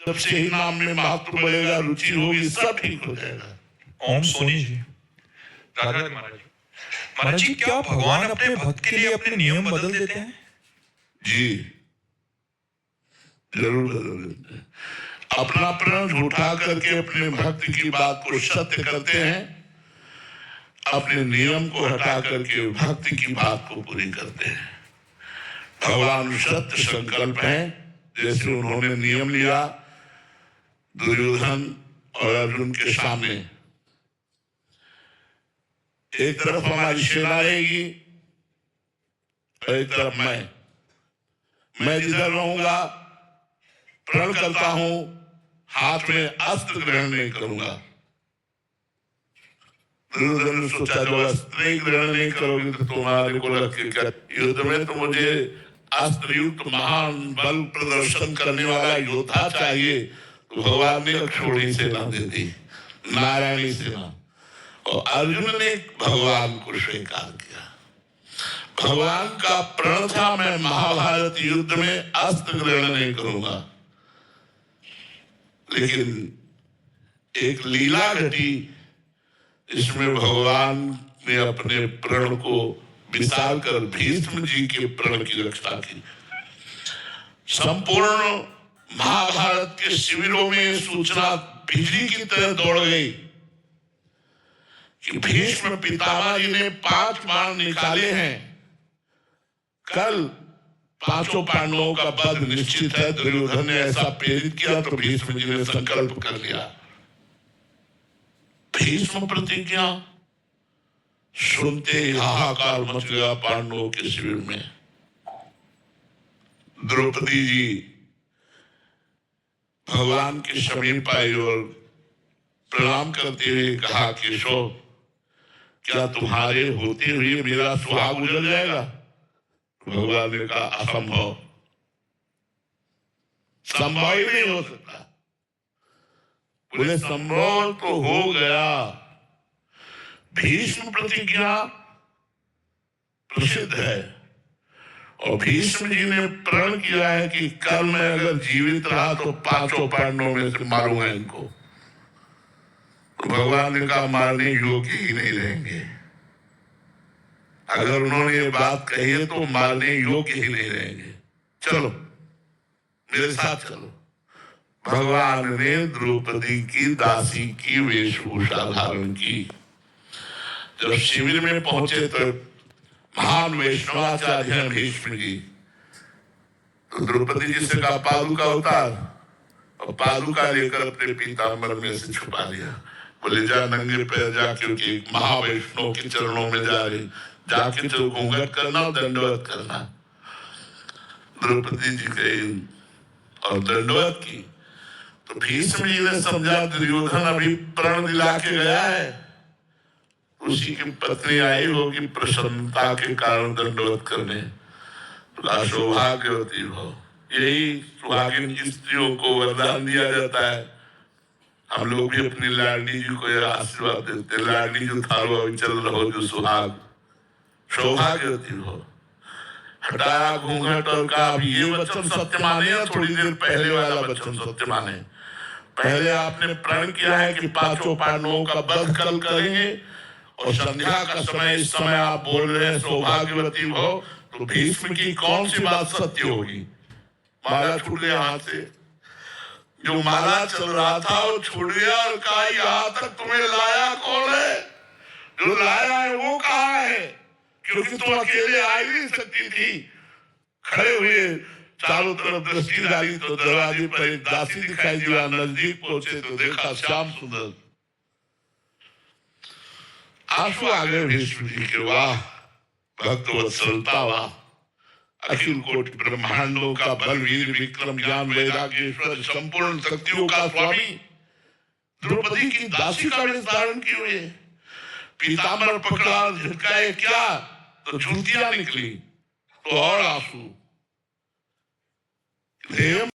जब से ही नाम में महत्व बढ़ेगा, रुचि होगी, सब ठीक हो जाएगा। ओम सोनी जी। राधा रानी महाराज जी। महाराज जी, क्या भगवान अपने भक्त के लिए अपने नियम बदल देते हैं? जी, जरूर बदल देते हैं। अपना प्रण झूठा करके अपने भक्त की बात को सत्य करते हैं, अपने नियम को हटा करके भक्ति की बात को पूरी करते हैं। भगवान सत्य संकल्प है, जैसे उन्होंने नियम लिया दुर्योधन और अर्जुन के सामने। एक तरफ हमारी सेना रहेगी और एक तरफ मैं जिधर रहूंगा प्रण करता हूं, हाथ में अस्त्र ग्रहण नहीं करूंगा। दुर्योधन ने सोचा, जब अस्त्र ग्रहण नहीं करोगे तो तुम्हारे को रख के क्या युद्ध में तो मुझे अस्त्र युक्त महान बल प्रदर्शन करने वाला योद्धा चाहिए। तो भगवान ने छोटी सेना दे दी, नारायणी सेना, और अर्जुन ने भगवान को स्वीकार किया। भगवान का प्रण था, मैं महाभारत युद्ध में अस्त्र ग्रहण नहीं करूंगा। लेकिन एक लीला घटी, इसमें भगवान ने अपने प्रण को विस्तार कर भीष्म जी के प्रण की रक्षा की। संपूर्ण महाभारत के शिविरों में सूचना बिजली की तरह दौड़ गई कि भीष्म पितामह जी ने 5 बाण निकाले हैं, कल 5 पांडवों का वध निश्चित है। दुर्योधन ने ऐसा प्रेरित किया तो भीष्म जी ने संकल्प कर लिया। भीष्म प्रतिज्ञा सुनते ही हाहाकार मच गया पांडवों के शिविर में। द्रौपदी जी भगवान के समीप आई और प्रणाम करते हुए कहा, केशव, क्या तुम्हारे होते हुए मेरा सुहाग उजड़ जाएगा? भगवान ने कहा, असंभव, संभव ही नहीं हो सकता। बोले, संभव तो हो गया। भीष्म प्रतिज्ञा प्रसिद्ध है और भीष्म जी ने प्रण किया है कि कल मैं अगर जीवित रहा तो 5 पांडवों में से मारूंगा इनको। तो भगवान ने कहा, मारने योग्य ही नहीं रहेंगे। अगर उन्होंने ये बात कही है तो मारने योग्य ही नहीं रहेंगे, चलो मेरे साथ चलो। भगवान ने द्रौपदी की दासी की वेशभूषा धारण की। जब शिविर में पहुंचे तो महान वैष्णवाचार्य हैं भीष्म जी, तो द्रौपदी जी से कहा, पादुका उतार, और पादुका लेकर अपने पीताम्बर में से छुपा लिया। बोले, जा नंगे पैर जाके एक महावैष्णव के चरणों में जा रही, जाके तो घूंघट करना और दंडवत करना। द्रौपदी जी गई और दंडवत की। तो भीष्म जी ने समझा दुर्योधन अभी प्रण दिला के गया है, उसी की पत्नी आई होगी प्रसन्नता के कारण दंडवत करने। तो सौभाग्यवती हो, यही सुहागिन स्त्रियों को वरदान दिया जाता है। हम लोग भी अपनी लाडली जी को यह आशीर्वाद देते, लाडली जो थारो चल रहो जो सुहाग, सौभाग्यवती हो। हटाया घूंघट और कहा, ये वचन सत्य माने या थोड़ी देर पहले वाला वचन सत्य माने? पहले आपने प्रण किया है कि 5 पांडवों का वध कल करेंगे, और संध्या का समय इस समय आप बोल रहे हैं सौभाग्यवती हो, तो भीष्म की कौन सी बात सत्य होगी? माला छूट गया हाथ से, जो माला चल रहा था वो छूट गया और कहा, यहाँ तक तुम्हें लाया कौन है? जो लाया है वो कहाँ है? क्योंकि तुम अकेले आ ही नहीं सकती थी। खड़े हुए चारों तरफ दृष्टि डाली तो दरवाजे पर एक दासी दिखाई दी। नजदीक पहुंचे तो देखा श्याम सुंदर। आंसू आ गए भीष्म जी के। वाह भक्तवत्सलता, वाह अखिल कोटि ब्रह्मांडों का बल, वीर विक्रम ज्ञान वैराग्य ईश्वर, संपूर्ण शक्तियों का स्वामी द्रौपदी की दासी का वेश धारण किए हुए, पीताम्बर पकड़ा, झटकाए क्या तो जूतियां निकली, तो और आंसू।